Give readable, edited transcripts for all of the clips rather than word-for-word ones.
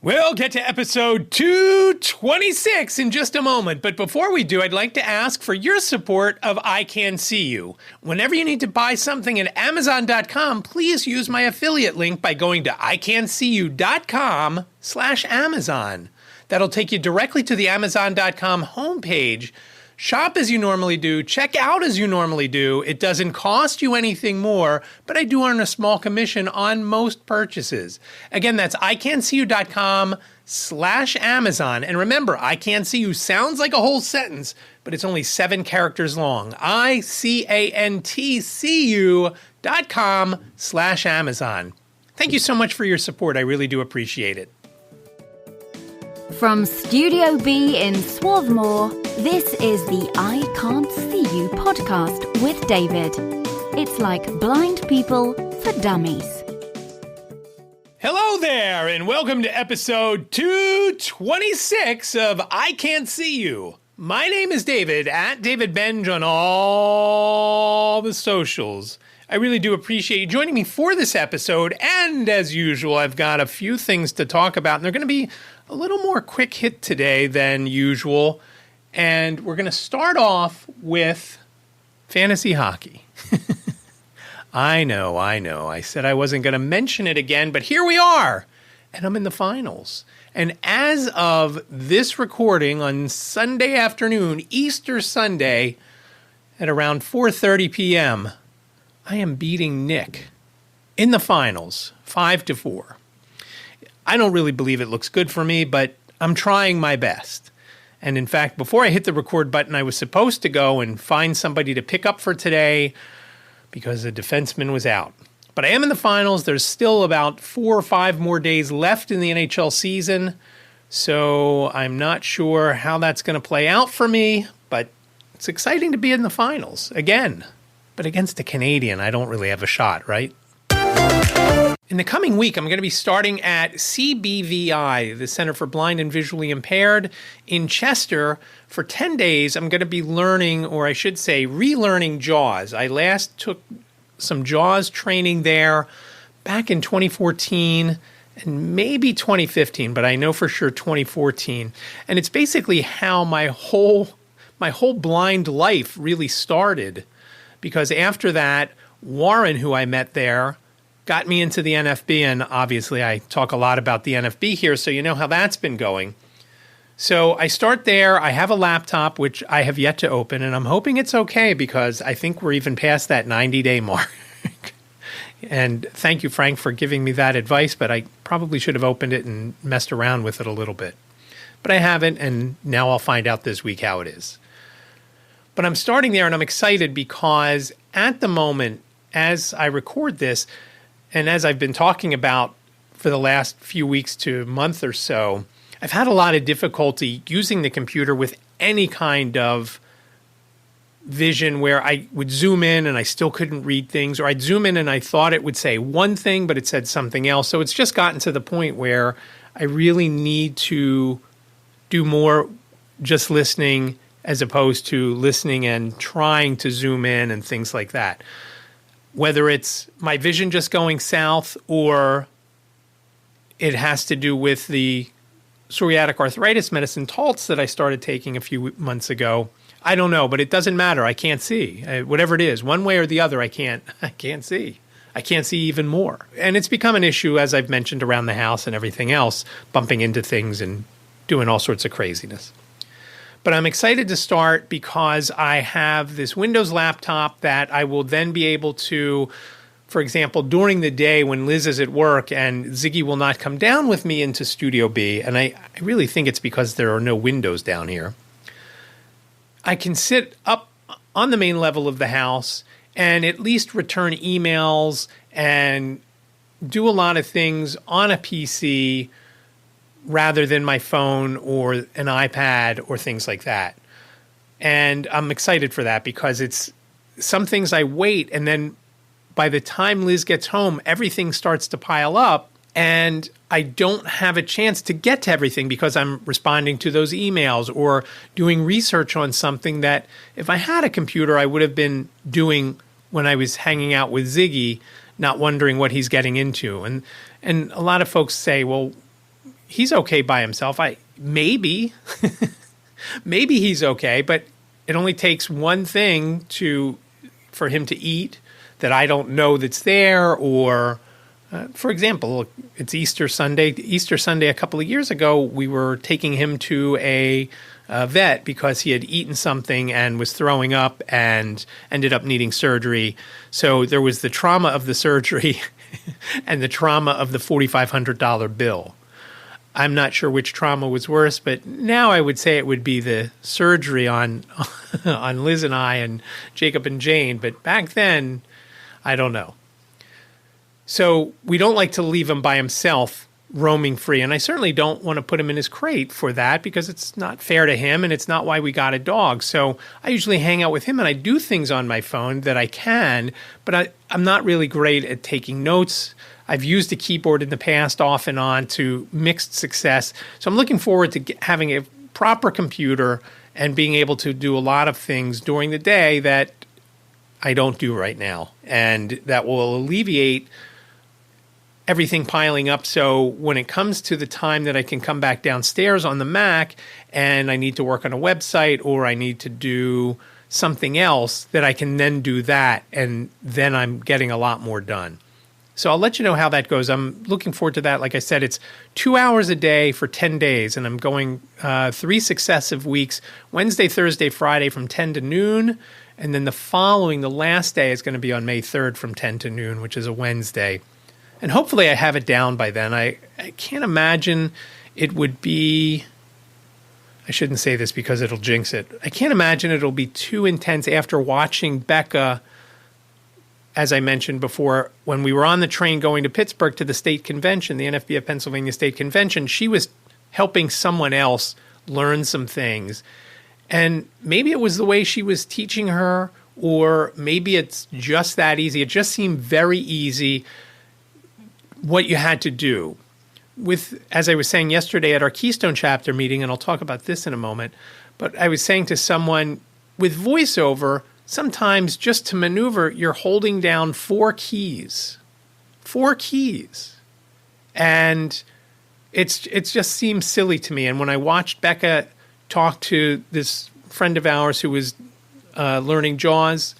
We'll get to episode 226 in just a moment, but before we do, I'd like to ask for your support of iCantCU. Whenever you need to buy something at Amazon.com, please use my affiliate link by going to iCantCU.com/Amazon. That'll take you directly to the Amazon.com homepage. Shop as you normally do, check out as you normally do. It doesn't cost you anything more, but I do earn a small commission on most purchases. Again, that's iCantCU.com/Amazon. And remember, iCantCU sounds like a whole sentence, but it's only 7 characters long. iCantCU.com/Amazon. Thank you so much for your support. I really do appreciate it. From Studio B in Swarthmore, this is the I Can't See You podcast with David. It's like blind people for dummies. Hello there, and welcome to episode 226 of I Can't See You. My name is David, at David Benj on all the socials. I really do appreciate you joining me for this episode, and as usual, I've got a few things to talk about, and they're going to be a little more quick hit today than usual, and we're going to start off with fantasy hockey. I know. I said I wasn't going to mention it again, but here we are, and I'm in the finals. And as of this recording on Sunday afternoon, Easter Sunday, at around 4:30 p.m., I am beating Nick in the finals, 5-4. I don't really believe it looks good for me, but I'm trying my best. And in fact, before I hit the record button, I was supposed to go and find somebody to pick up for today because the defenseman was out. But I am in the finals. There's still about 4 or 5 more days left in the NHL season, so I'm not sure how that's going to play out for me, but it's exciting to be in the finals again. But against a Canadian, I don't really have a shot, right? In the coming week, I'm going to be starting at CBVI, the Center for Blind and Visually Impaired, in Chester. For 10 days, I'm going to be learning, or I should say, relearning JAWS. I last took some JAWS training there back in 2014 and maybe 2015, but I know for sure 2014. And it's basically how my whole blind life really started. Because after that, Warren, who I met there, got me into the NFB, and obviously I talk a lot about the NFB here, so you know how that's been going. So I start there. I have a laptop, which I have yet to open, and I'm hoping it's okay because I think we're even past that 90-day mark. And thank you, Frank, for giving me that advice, but I probably should have opened it and messed around with it a little bit. But I haven't, and now I'll find out this week how it is. But I'm starting there, and I'm excited because at the moment, as I record this, and as I've been talking about for the last few weeks to month or so, I've had a lot of difficulty using the computer with any kind of vision where I would zoom in and I still couldn't read things, or I'd zoom in and I thought it would say one thing, but it said something else. So it's just gotten to the point where I really need to do more just listening as opposed to listening and trying to zoom in and things like that. Whether it's my vision just going south or it has to do with the psoriatic arthritis medicine, Taltz, that I started taking a few months ago, I don't know, but it doesn't matter. I can't see. Whatever it is, one way or the other, I can't see. I can't see even more. And it's become an issue, as I've mentioned, around the house and everything else, bumping into things and doing all sorts of craziness. But I'm excited to start because I have this Windows laptop that I will then be able to, for example, during the day when Liz is at work and Ziggy will not come down with me into Studio B, and I really think it's because there are no windows down here, I can sit up on the main level of the house and at least return emails and do a lot of things on a PC rather than my phone or an iPad or things like that. And I'm excited for that because it's some things I wait, and then by the time Liz gets home, everything starts to pile up, and I don't have a chance to get to everything because I'm responding to those emails or doing research on something that if I had a computer, I would have been doing when I was hanging out with Ziggy, not wondering what he's getting into. And a lot of folks say, well, he's okay by himself. Maybe he's okay, but it only takes one thing for him to eat that I don't know that's there. Or, for example, it's Easter Sunday. Easter Sunday a couple of years ago, we were taking him to a vet because he had eaten something and was throwing up and ended up needing surgery. So there was the trauma of the surgery and the trauma of the $4,500 bill. I'm not sure which trauma was worse, but now I would say it would be the surgery on Liz and I and Jacob and Jane. But back then, I don't know. So we don't like to leave him by himself roaming free. And I certainly don't want to put him in his crate for that because it's not fair to him and it's not why we got a dog. So I usually hang out with him and I do things on my phone that I can, but I'm not really great at taking notes. I've used a keyboard in the past off and on to mixed success. So I'm looking forward to having a proper computer and being able to do a lot of things during the day that I don't do right now. And that will alleviate everything piling up. So when it comes to the time that I can come back downstairs on the Mac and I need to work on a website or I need to do something else, that I can then do that. And then I'm getting a lot more done. So I'll let you know how that goes. I'm looking forward to that. Like I said, it's 2 hours a day for 10 days, and I'm going 3 successive weeks, Wednesday, Thursday, Friday from 10 to noon, and then the last day is going to be on May 3rd from 10 to noon, which is a Wednesday. And hopefully I have it down by then. I can't imagine it would be, I shouldn't say this because it'll jinx it. I can't imagine it'll be too intense after watching Becca, as I mentioned before, when we were on the train going to Pittsburgh to the state convention, the NFBF Pennsylvania State Convention, she was helping someone else learn some things. And maybe it was the way she was teaching her, or maybe it's just that easy. It just seemed very easy what you had to do. As I was saying yesterday at our Keystone Chapter meeting, and I'll talk about this in a moment, but I was saying to someone, with voiceover, sometimes just to maneuver, you're holding down 4 keys. 4 keys. And it just seems silly to me. And when I watched Becca talk to this friend of ours who was learning JAWS,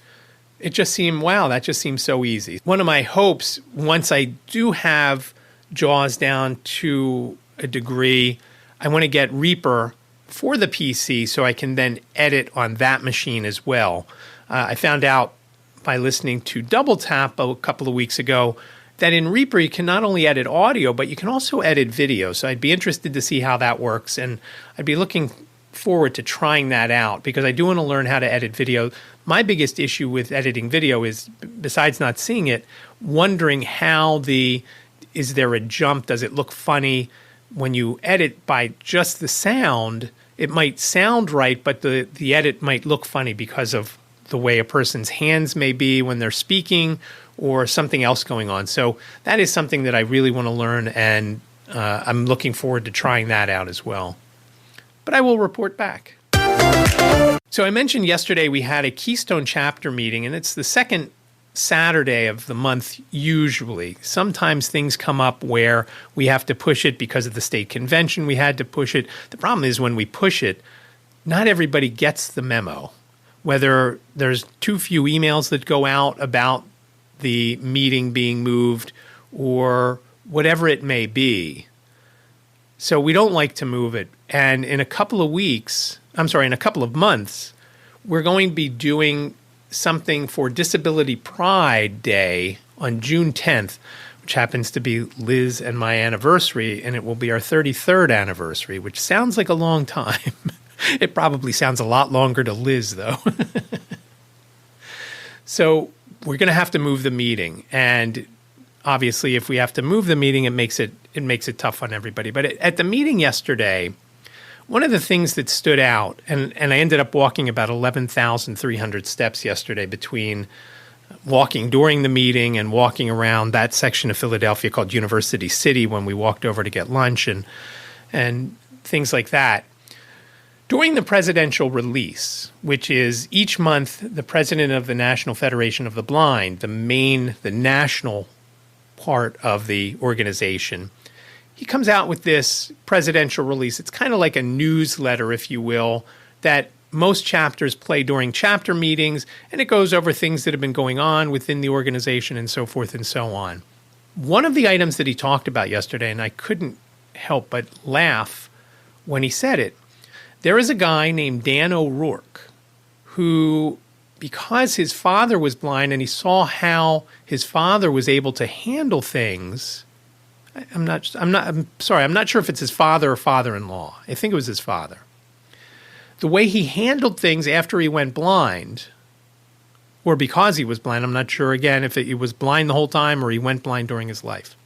it just seemed, wow, that just seems so easy. One of my hopes, once I do have JAWS down to a degree, I want to get Reaper for the PC so I can then edit on that machine as well. I found out by listening to Double Tap a couple of weeks ago that in Reaper you can not only edit audio, but you can also edit video. So I'd be interested to see how that works, and I'd be looking forward to trying that out because I do want to learn how to edit video. My biggest issue with editing video is, besides not seeing it, wondering is there a jump? Does it look funny? When you edit by just the sound, it might sound right, but the edit might look funny because of the way a person's hands may be when they're speaking or something else going on. So that is something that I really want to learn, and I'm looking forward to trying that out as well. But I will report back. So I mentioned yesterday we had a Keystone Chapter meeting, and it's the second Saturday of the month usually. Sometimes things come up where we have to push it because of the state convention. We had to push it. The problem is when we push it, not everybody gets the memo. Whether there's too few emails that go out about the meeting being moved or whatever it may be. So we don't like to move it. And in a couple of months, we're going to be doing something for Disability Pride Day on June 10th, which happens to be Liz and my anniversary, and it will be our 33rd anniversary, which sounds like a long time. It probably sounds a lot longer to Liz, though. So we're going to have to move the meeting. And obviously, if we have to move the meeting, it makes it tough on everybody. But at the meeting yesterday, one of the things that stood out, and I ended up walking about 11,300 steps yesterday between walking during the meeting and walking around that section of Philadelphia called University City when we walked over to get lunch and things like that. During the presidential release, which is each month the president of the National Federation of the Blind, the national part of the organization, he comes out with this presidential release. It's kind of like a newsletter, if you will, that most chapters play during chapter meetings, and it goes over things that have been going on within the organization and so forth and so on. One of the items that he talked about yesterday, and I couldn't help but laugh when he said it, there is a guy named Dan O'Rourke who, because his father was blind and he saw how his father was able to handle things, I'm not sure if it's his father or father-in-law. I think it was his father. The way he handled things after he went blind, or because he was blind, I'm not sure, again, if he was blind the whole time or he went blind during his life.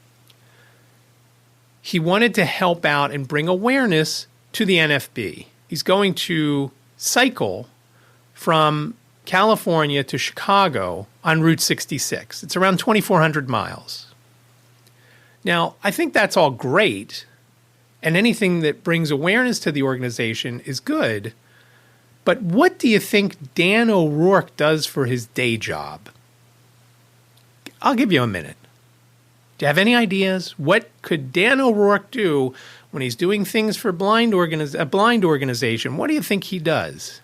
He wanted to help out and bring awareness to the NFB. He's going to cycle from California to Chicago on Route 66. It's around 2,400 miles. Now, I think that's all great, and anything that brings awareness to the organization is good, but what do you think Dan O'Rourke does for his day job? I'll give you a minute. Do you have any ideas? What could Dan O'Rourke do when he's doing things for a blind organization? What do you think he does?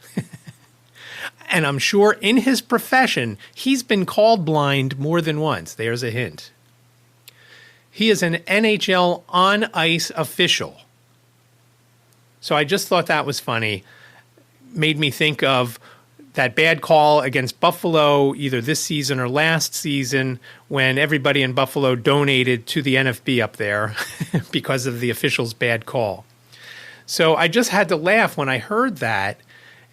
And I'm sure in his profession, he's been called blind more than once. There's a hint. He is an NHL on-ice official. So I just thought that was funny. Made me think of that bad call against Buffalo either this season or last season when everybody in Buffalo donated to the NFB up there because of the official's bad call. So I just had to laugh when I heard that,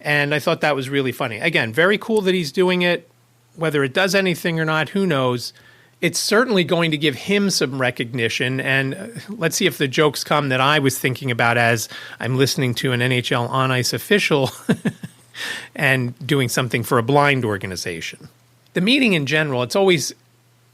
and I thought that was really funny. Again, very cool that he's doing it. Whether it does anything or not, who knows? It's certainly going to give him some recognition, and let's see if the jokes come that I was thinking about as I'm listening to an NHL on-ice official and doing something for a blind organization. The meeting in general, it's always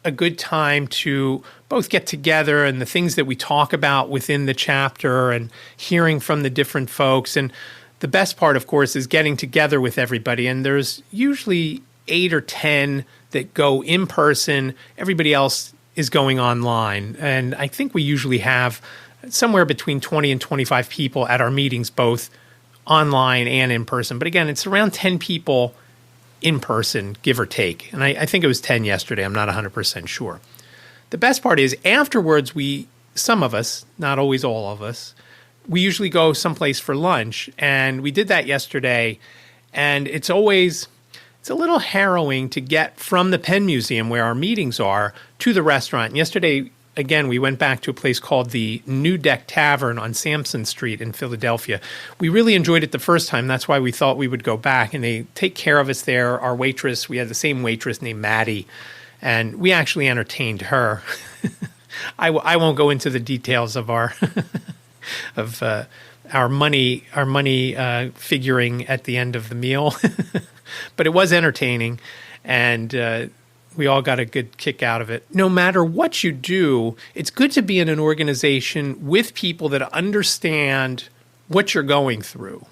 a good time to both get together and the things that we talk about within the chapter and hearing from the different folks. And the best part, of course, is getting together with everybody, and there's usually 8 or 10 that go in person. Everybody else is going online. And I think we usually have somewhere between 20 and 25 people at our meetings, both online and in person. But again, it's around 10 people in person, give or take. And I think it was 10 yesterday. I'm not 100% sure. The best part is afterwards, some of us, not always all of us, we usually go someplace for lunch. And we did that yesterday. And it's a little harrowing to get from the Penn Museum, where our meetings are, to the restaurant. And yesterday, again, we went back to a place called the New Deck Tavern on Sampson Street in Philadelphia. We really enjoyed it the first time. That's why we thought we would go back. And they take care of us there. Our waitress, we had the same waitress named Maddie, and we actually entertained her. I won't go into the details of our our money figuring at the end of the meal. But it was entertaining, and we all got a good kick out of it. No matter what you do, it's good to be in an organization with people that understand what you're going through.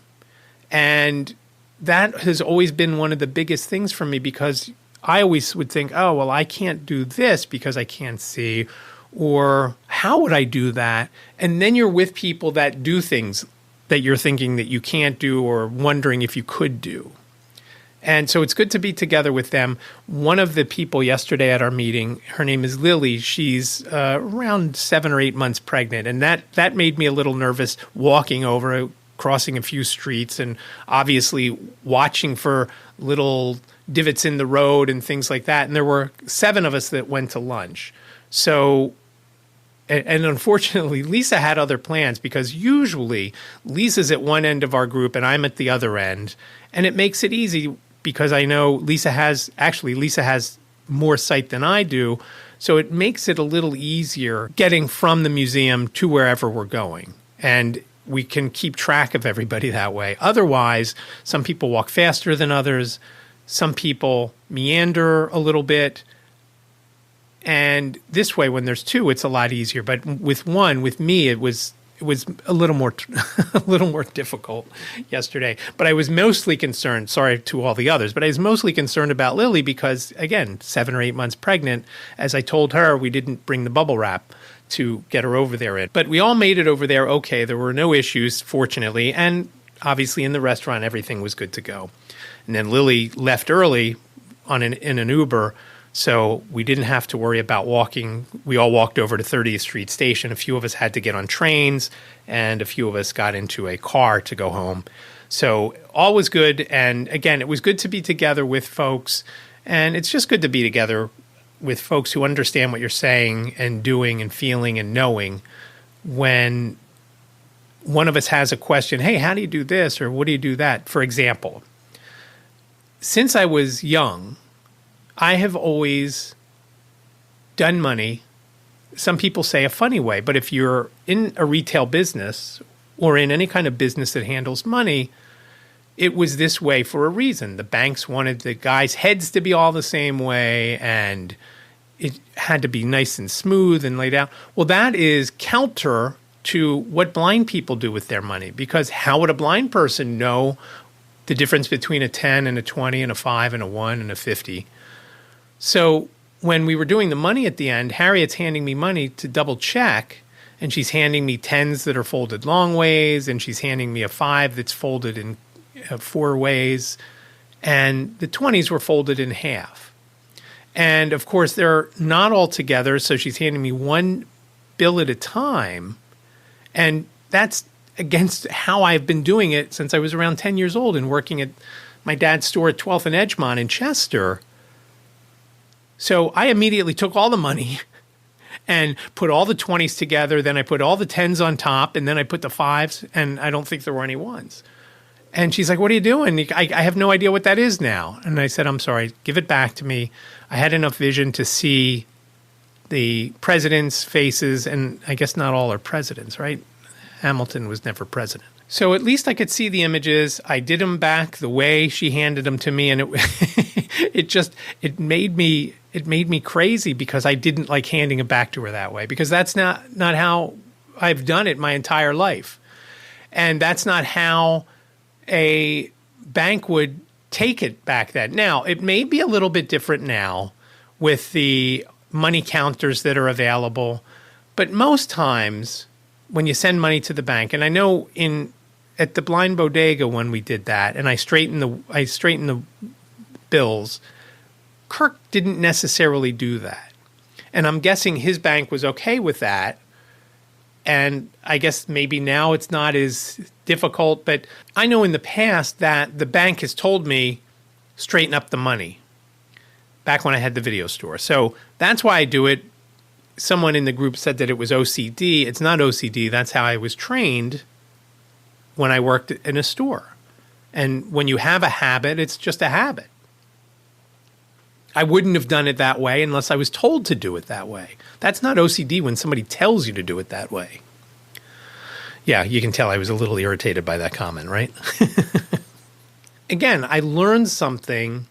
And that has always been one of the biggest things for me, because I always would think, oh, well, I can't do this because I can't see, or how would I do that? And then you're with people that do things that you're thinking that you can't do or wondering if you could do. And so it's good to be together with them. One of the people yesterday at our meeting, her name is Lily. She's around 7 or 8 months pregnant. And that made me a little nervous walking over, crossing a few streets, and obviously watching for little divots in the road and things like that. And there were 7 of us that went to lunch. So, and unfortunately, Lisa had other plans, because usually Lisa's at one end of our group and I'm at the other end. And it makes it easy, because I know Lisa has more sight than I do, so it makes it a little easier getting from the museum to wherever we're going. And we can keep track of everybody that way. Otherwise, some people walk faster than others, some people meander a little bit, and this way, when there's 2, it's a lot easier. But with me, it was a little more difficult yesterday. But I was mostly concerned, sorry to all the others, but I was mostly concerned about Lily because, again, 7 or 8 months pregnant. As I told her, we didn't bring the bubble wrap to get her over there in. But we all made it over there okay. There were no issues, fortunately. And obviously in the restaurant, everything was good to go. And then Lily left early in an Uber, so we didn't have to worry about walking. We all walked over to 30th Street Station. A few of us had to get on trains, and a few of us got into a car to go home. So all was good. And again, it was good to be together with folks. And it's just good to be together with folks who understand what you're saying and doing and feeling and knowing when one of us has a question, hey, how do you do this? Or what do you do that? For example, since I was young, I have always done money, some people say a funny way, but if you're in a retail business or in any kind of business that handles money, it was this way for a reason. The banks wanted the guys' heads to be all the same way, and it had to be nice and smooth and laid out. Well, that is counter to what blind people do with their money, because how would a blind person know the difference between a 10 and a 20 and a 5 and a 1 and a 50? So when we were doing the money at the end, Harriet's handing me money to double check, and she's handing me 10s that are folded long ways, and she's handing me a 5 that's folded in 4 ways, and the 20s were folded in half. And of course, they're not all together, so she's handing me one bill at a time, and that's against how I've been doing it since I was around 10 years old and working at my dad's store at 12th and Edgemont in Chester. So I immediately took all the money and put all the 20s together. Then I put all the 10s on top, and then I put the 5s, and I don't think there were any 1s. And she's like, what are you doing? I have no idea what that is now. And I said, I'm sorry, give it back to me. I had enough vision to see the presidents' faces, and I guess not all are presidents, right? Hamilton was never president. So at least I could see the images. I did them back the way she handed them to me, and it made me crazy because I didn't like handing it back to her that way, because that's not how I've done it my entire life. And that's not how a bank would take it back then. Now, it may be a little bit different now with the money counters that are available, but most times when you send money to the bank, and I know at the Blind Bodega when we did that, and I straightened the bills, Kirk didn't necessarily do that. And I'm guessing his bank was okay with that. And I guess maybe now it's not as difficult, but I know in the past that the bank has told me, straighten up the money, back when I had the video store. So that's why I do it. Someone in the group said that it was OCD. It's not OCD. That's how I was trained when I worked in a store. And when you have a habit, it's just a habit. I wouldn't have done it that way unless I was told to do it that way. That's not OCD when somebody tells you to do it that way. Yeah, you can tell I was a little irritated by that comment, right? Again, I learned something,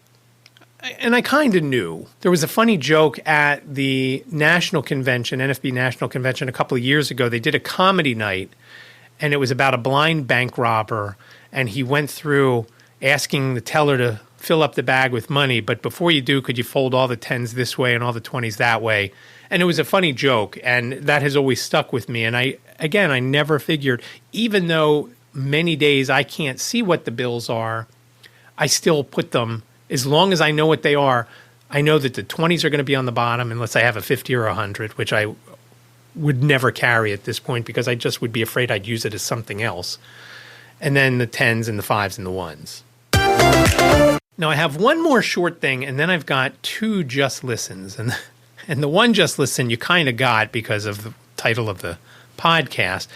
and I kind of knew. There was a funny joke at the national convention, NFB National Convention, a couple of years ago. They did a comedy night, and it was about a blind bank robber, and he went through asking the teller to fill up the bag with money, but before you do, could you fold all the 10s this way and all the 20s that way? And it was a funny joke, and that has always stuck with me. And I never figured, even though many days I can't see what the bills are, I still put them, as long as I know what they are, I know that the 20s are going to be on the bottom unless I have a 50 or 100, which I would never carry at this point because I just would be afraid I'd use it as something else. And then the 10s and the 5s and the 1s. Now, I have one more short thing, and then I've got 2 just listens. And the one just listen you kind of got because of the title of the podcast,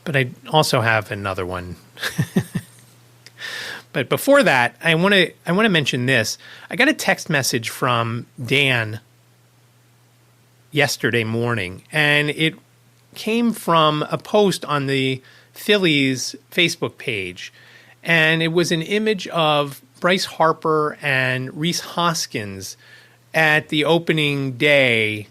but I also have another one. But before that, I want to mention this. I got a text message from Dan yesterday morning, and it came from a post on the Phillies Facebook page, and it was an image of Bryce Harper and Rhys Hoskins at the opening day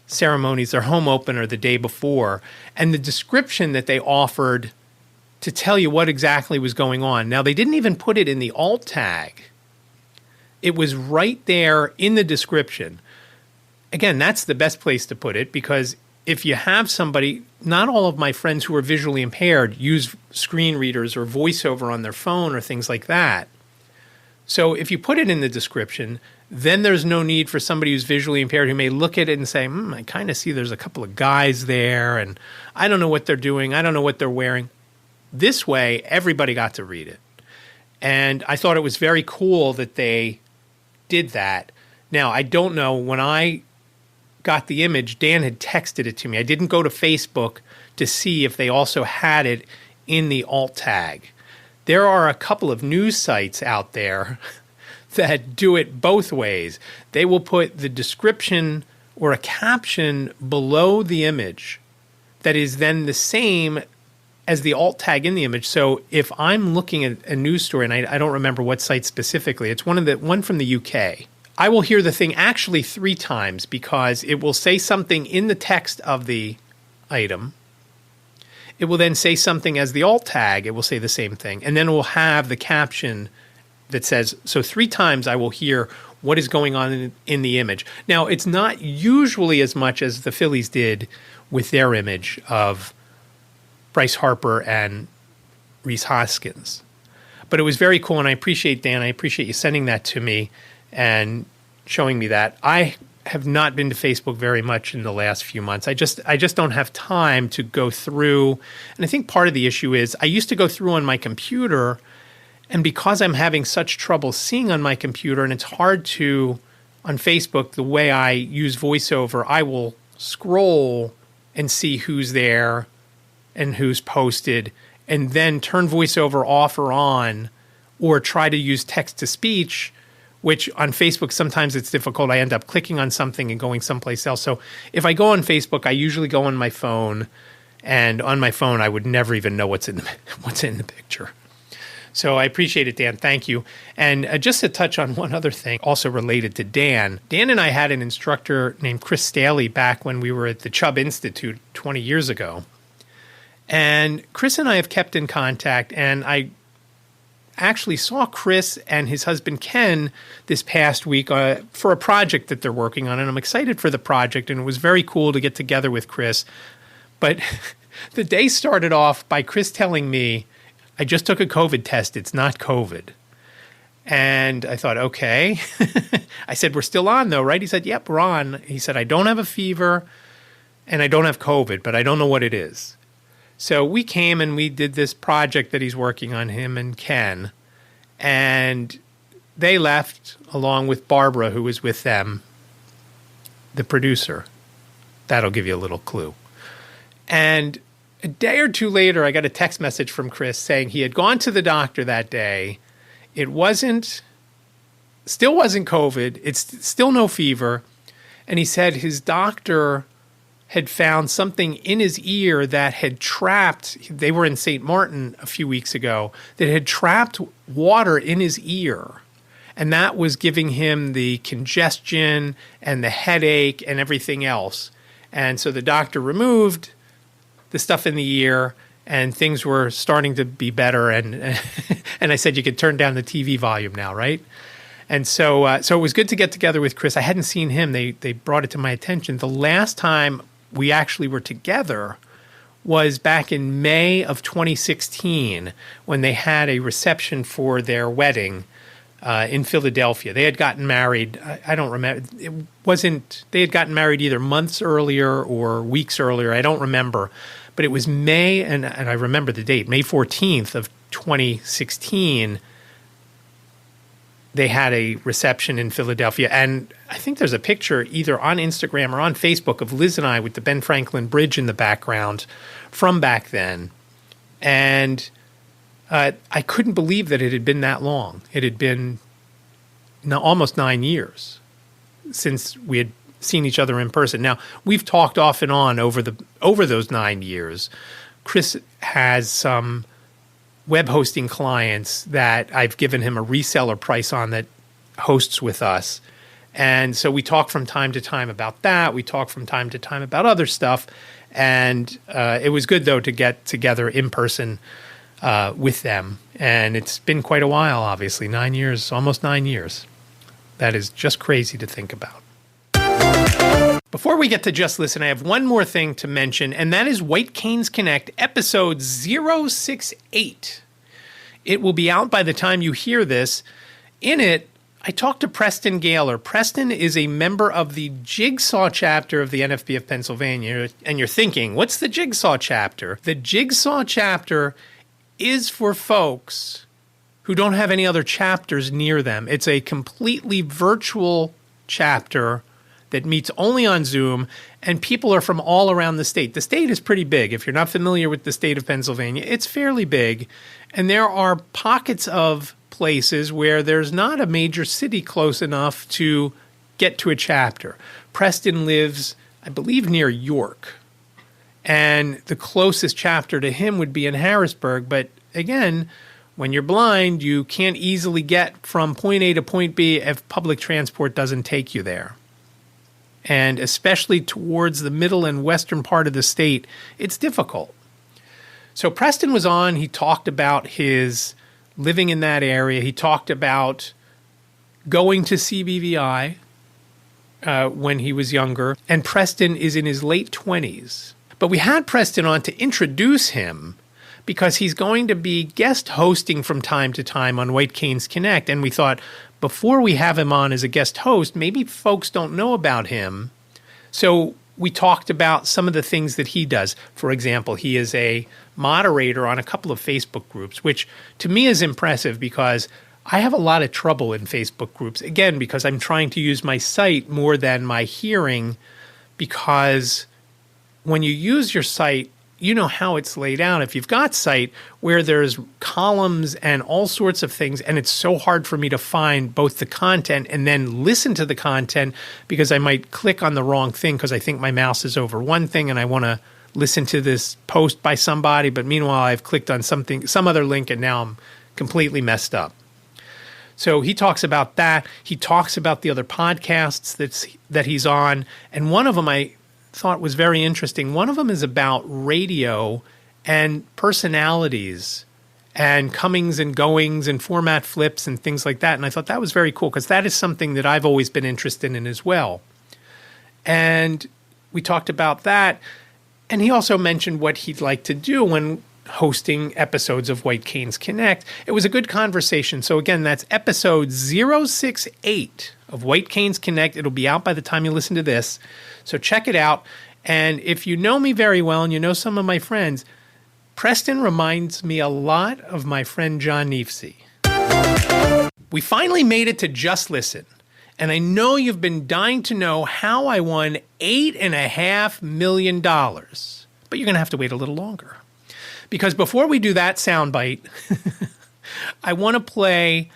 ceremonies, their home opener the day before, and the description that they offered to tell you what exactly was going on. Now, they didn't even put it in the alt tag. It was right there in the description. Again, that's the best place to put it because if you have somebody, not all of my friends who are visually impaired use screen readers or voiceover on their phone or things like that. So if you put it in the description, then there's no need for somebody who's visually impaired who may look at it and say, I kind of see there's a couple of guys there and I don't know what they're doing. I don't know what they're wearing. This way, everybody got to read it. And I thought it was very cool that they did that. Now, I don't know, when I got the image, Dan had texted it to me. I didn't go to Facebook to see if they also had it in the alt tag. There are a couple of news sites out there that do it both ways. They will put the description or a caption below the image that is then the same as the alt tag in the image. So if I'm looking at a news story, and I don't remember what site specifically, it's one from the UK, I will hear the thing actually 3 times because it will say something in the text of the item. It will then say something as the alt tag. It will say the same thing. And then it will have the caption that says, so 3 times I will hear what is going on in the image. Now, it's not usually as much as the Phillies did with their image of Bryce Harper and Rhys Hoskins. But it was very cool, and I appreciate, Dan, I appreciate you sending that to me and showing me that. I have not been to Facebook very much in the last few months. I just don't have time to go through. And I think part of the issue is I used to go through on my computer, and because I'm having such trouble seeing on my computer, and it's hard to, on Facebook, the way I use VoiceOver, I will scroll and see who's there and who's posted, and then turn VoiceOver off or on, or try to use text-to-speech, which on Facebook, sometimes it's difficult. I end up clicking on something and going someplace else. So if I go on Facebook, I usually go on my phone, and on my phone, I would never even know what's in the picture. So I appreciate it, Dan. Thank you. And just to touch on one other thing, also related to Dan. Dan and I had an instructor named Chris Staley back when we were at the Chubb Institute 20 years ago. And Chris and I have kept in contact, and I actually saw Chris and his husband Ken this past week for a project that they're working on, and I'm excited for the project, and it was very cool to get together with Chris. But the day started off by Chris telling me, I just took a COVID test, it's not COVID. And I thought, okay. I said, we're still on though, right? He said, yep, we're on. He said, I don't have a fever and I don't have COVID, but I don't know what it is. So we came and we did this project that he's working on, him and Ken, and they left along with Barbara, who was with them, the producer. That'll give you a little clue. And a day or two later, I got a text message from Chris saying he had gone to the doctor that day. It still wasn't COVID. It's still no fever. And he said his doctor had found something in his ear that had trapped, they were in St. Martin a few weeks ago, that had trapped water in his ear. And that was giving him the congestion and the headache and everything else. And so the doctor removed the stuff in the ear, and things were starting to be better. And and I said, you could turn down the TV volume now, right? And so it was good to get together with Chris. I hadn't seen him. They brought it to my attention. The last time we actually were together was back in May of 2016 when they had a reception for their wedding in Philadelphia. They had gotten married. I don't remember. They had gotten married either months earlier or weeks earlier. I don't remember. But it was May, and I remember the date, May 14th of 2016. They had a reception in Philadelphia. And I think there's a picture either on Instagram or on Facebook of Liz and I with the Ben Franklin Bridge in the background from back then. And I couldn't believe that it had been that long. It had been almost 9 years since we had seen each other in person. Now, we've talked off and on over those 9 years. Chris has some web hosting clients that I've given him a reseller price on that hosts with us. And so we talk from time to time about that. We talk from time to time about other stuff. And it was good, though, to get together in person with them. And it's been quite a while, obviously, 9 years, almost 9 years. That is just crazy to think about. Before we get to Just Listen, I have one more thing to mention, and that is White Canes Connect, episode 068. It will be out by the time you hear this. In it, I talked to Preston Gaylor. Preston is a member of the Jigsaw Chapter of the NFB of Pennsylvania. And you're thinking, what's the Jigsaw Chapter? The Jigsaw Chapter is for folks who don't have any other chapters near them. It's a completely virtual chapter that meets only on Zoom, and people are from all around the state. The state is pretty big. If you're not familiar with the state of Pennsylvania, it's fairly big. And there are pockets of places where there's not a major city close enough to get to a chapter. Preston lives, I believe, near York. And the closest chapter to him would be in Harrisburg. But again, when you're blind, you can't easily get from point A to point B if public transport doesn't take you there. And especially towards the middle and western part of the state, it's difficult. So Preston was on. He talked about his living in that area. He talked about going to CBVI when he was younger. And Preston is in his late 20s. But we had Preston on to introduce him because he's going to be guest hosting from time to time on White Canes Connect. And we thought, before we have him on as a guest host, maybe folks don't know about him. So we talked about some of the things that he does. For example, he is a moderator on a couple of Facebook groups, which to me is impressive because I have a lot of trouble in Facebook groups. Again, because I'm trying to use my sight more than my hearing, because when you use your sight, you know how it's laid out. If you've got sight where there's columns and all sorts of things, and it's so hard for me to find both the content and then listen to the content because I might click on the wrong thing because I think my mouse is over one thing and I want to listen to this post by somebody, but meanwhile I've clicked on some other link and now I'm completely messed up. So he talks about that. He talks about the other podcasts that he's on, and one of them I thought was very interesting. One of them is about radio and personalities and comings and goings and format flips and things like that. And I thought that was very cool because that is something that I've always been interested in as well. And we talked about that. And he also mentioned what he'd like to do when hosting episodes of White Canes Connect. It was a good conversation. So again, that's episode 068 of White Canes Connect. It'll be out by the time you listen to this. So check it out. And if you know me very well and you know some of my friends, Preston reminds me a lot of my friend John Neefsey. We finally made it to Just Listen. And I know you've been dying to know how I won $8.5 million. But you're going to have to wait a little longer. Because before we do that soundbite, I want to play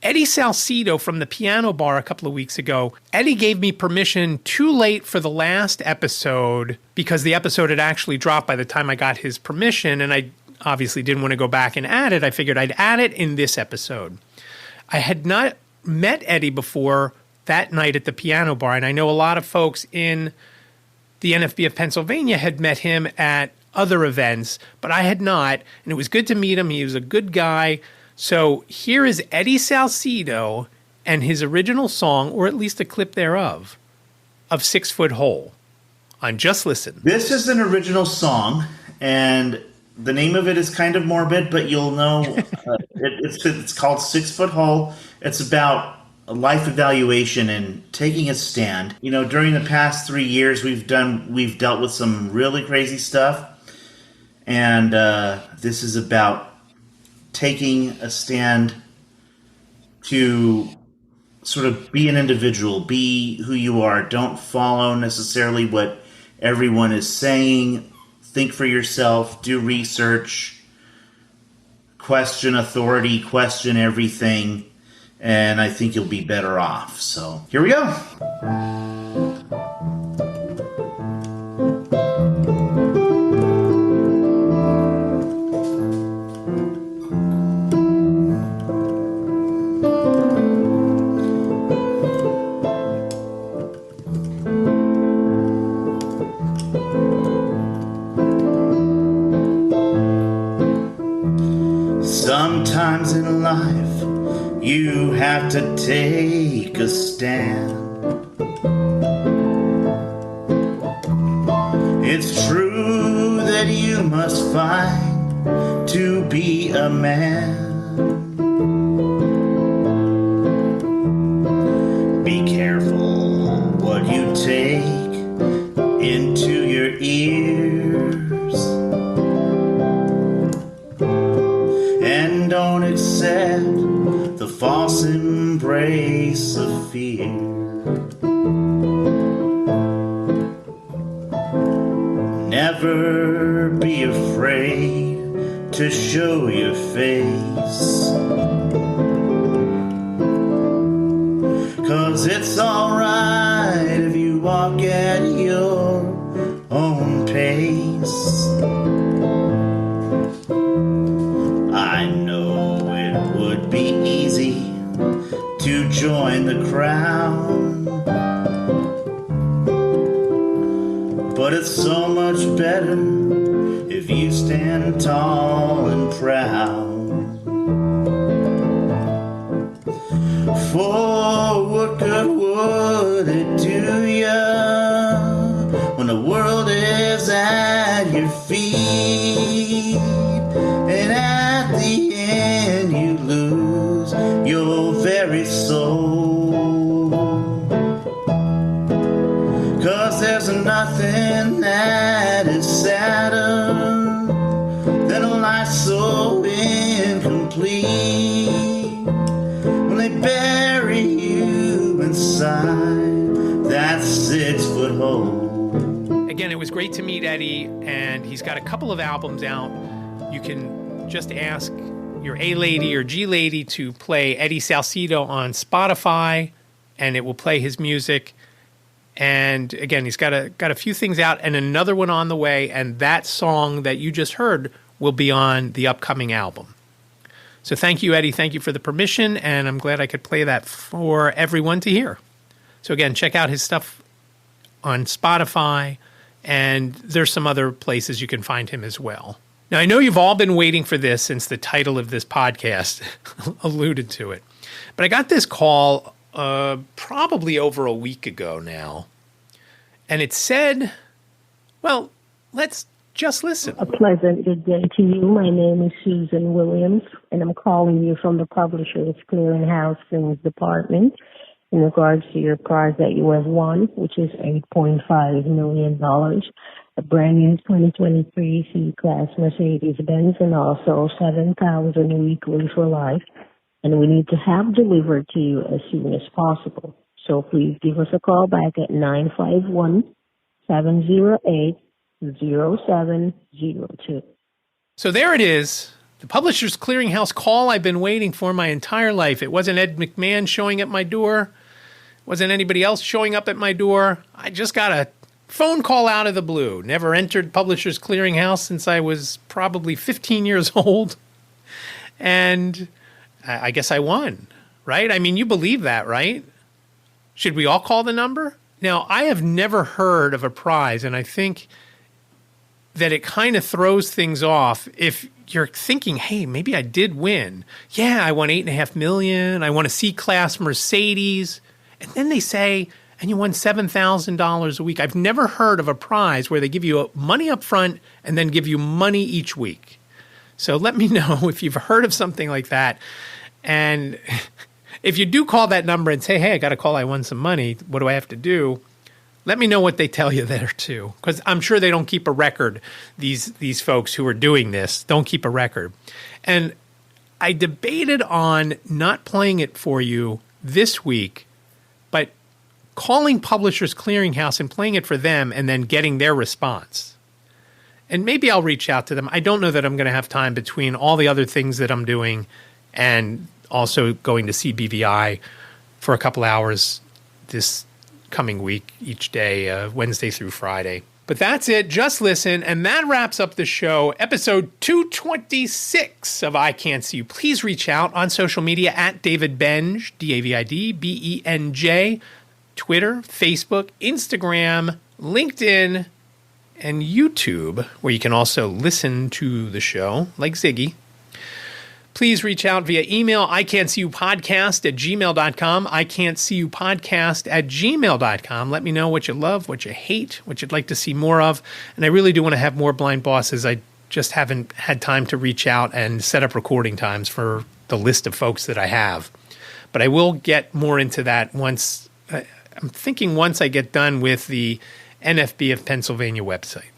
Eddie Salcido from the Piano Bar a couple of weeks ago. Eddie gave me permission too late for the last episode because the episode had actually dropped by the time I got his permission, and I obviously didn't want to go back and add it. I figured I'd add it in this episode. I had not met Eddie before that night at the Piano Bar, and I know a lot of folks in the NFB of Pennsylvania had met him at other events, but I had not, and it was good to meet him. He was a good guy. So here is Eddie Salcido and his original song, or at least a clip thereof, of 6 Foot Hole on Just Listen. This is an original song, and the name of it is kind of morbid, but you'll know it's called 6 Foot Hole. It's about a life evaluation and taking a stand. You know, during the past 3 years, we've dealt with some really crazy stuff. And this is about taking a stand to sort of be an individual, be who you are. Don't follow necessarily what everyone is saying. Think for yourself, do research, question authority, question everything, and I think you'll be better off. So here we go. Sometimes in life, you have to take a stand. It's true that you must fight to be a man. Be careful what you take into your ears, and don't accept the false embrace of fear. Never be afraid to show your face, 'cause it's alright if you walk at your own pace. I know it would be easy to join the crowd, but it's so much better if you stand tall and proud. For what good would it do ya when the world is at your feet, and at the end you lose your very soul? 'Cause there's nothing that is sadder than a life so incomplete when they bury you inside that 6-foot hole. Again, it was great to meet Eddie, and he's got a couple of albums out. You can just ask your A-Lady or G-Lady to play Eddie Salcido on Spotify, and it will play his music. And again, he's got a few things out and another one on the way, and that song that you just heard will be on the upcoming album. So thank you, Eddie. Thank you for the permission, and I'm glad I could play that for everyone to hear. So again, check out his stuff on Spotify, and there's some other places you can find him as well. Now, I know you've all been waiting for this since the title of this podcast alluded to it, but I got this call probably over a week ago now, and it said, well, let's just listen. A pleasant good day to you. My name is Susan Williams, and I'm calling you from the Publishers Clearinghouse Sales Department in regards to your prize that you have won, which is $8.5 million, a brand new 2023 C-Class Mercedes-Benz, and also $7,000 weekly for life. And we need to have delivered to you as soon as possible. So please give us a call back at 951-708-0702. So there it is. The Publishers Clearinghouse call I've been waiting for my entire life. It wasn't Ed McMahon showing at my door. It wasn't anybody else showing up at my door. I just got a phone call out of the blue. Never entered Publishers Clearinghouse since I was probably 15 years old. And I guess I won, right? I mean, you believe that, right? Should we all call the number? Now, I have never heard of a prize, and I think that it kind of throws things off if you're thinking, hey, maybe I did win. Yeah, I won $8.5 million. I won a C-Class Mercedes. And then they say, and you won $7,000 a week. I've never heard of a prize where they give you money up front and then give you money each week. So let me know if you've heard of something like that. And if you do call that number and say, hey, I got a call, I won some money, what do I have to do? Let me know what they tell you there too, because I'm sure they don't keep a record. These folks who are doing this don't keep a record. And I debated on not playing it for you this week, but calling Publishers Clearinghouse and playing it for them and then getting their response. And maybe I'll reach out to them. I don't know that I'm going to have time between all the other things that I'm doing and also going to CBVI for a couple hours this coming week, each day, Wednesday through Friday. But that's it. Just listen. And that wraps up the show, episode 226 of iCantCU. Please reach out on social media at David Benj, David Benj, Twitter, Facebook, Instagram, LinkedIn, and YouTube, where you can also listen to the show, like Ziggy. Please reach out via email, iCantCUpodcast@gmail.com, iCantCUpodcast@gmail.com. Let me know what you love, what you hate, what you'd like to see more of. And I really do want to have more blind bosses. I just haven't had time to reach out and set up recording times for the list of folks that I have. But I will get more into that once, I'm thinking once I get done with the NFB of Pennsylvania website,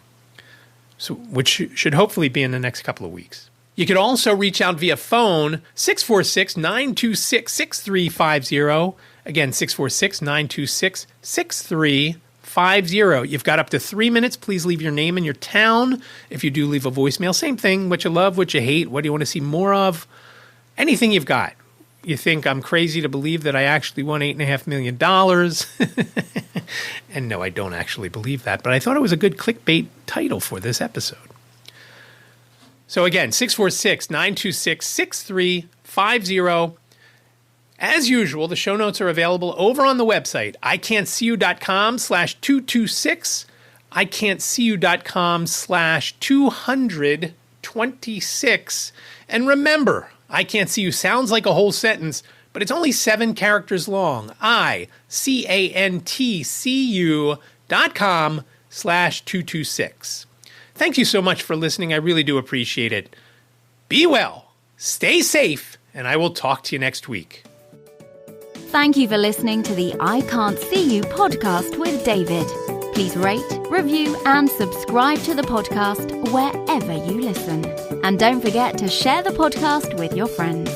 so which should hopefully be in the next couple of weeks. You could also reach out via phone, 646-926-6350. Again, 646-926-6350. You've got up to 3 minutes. Please leave your name and your town. If you do leave a voicemail, same thing. What you love, what you hate, what do you want to see more of? Anything you've got. You think I'm crazy to believe that I actually won $8.5 million. And no, I don't actually believe that. But I thought it was a good clickbait title for this episode. So again, 646-926-6350. As usual, the show notes are available over on the website, iCantCU.com/226, iCantCU.com/226. And remember, I Can't See You sounds like a whole sentence, but it's only 7 characters long. iCantCU.com/226. Thank you so much for listening. I really do appreciate it. Be well, stay safe, and I will talk to you next week. Thank you for listening to the I Can't See You podcast with David. Please rate, review, and subscribe to the podcast wherever you listen. And don't forget to share the podcast with your friends.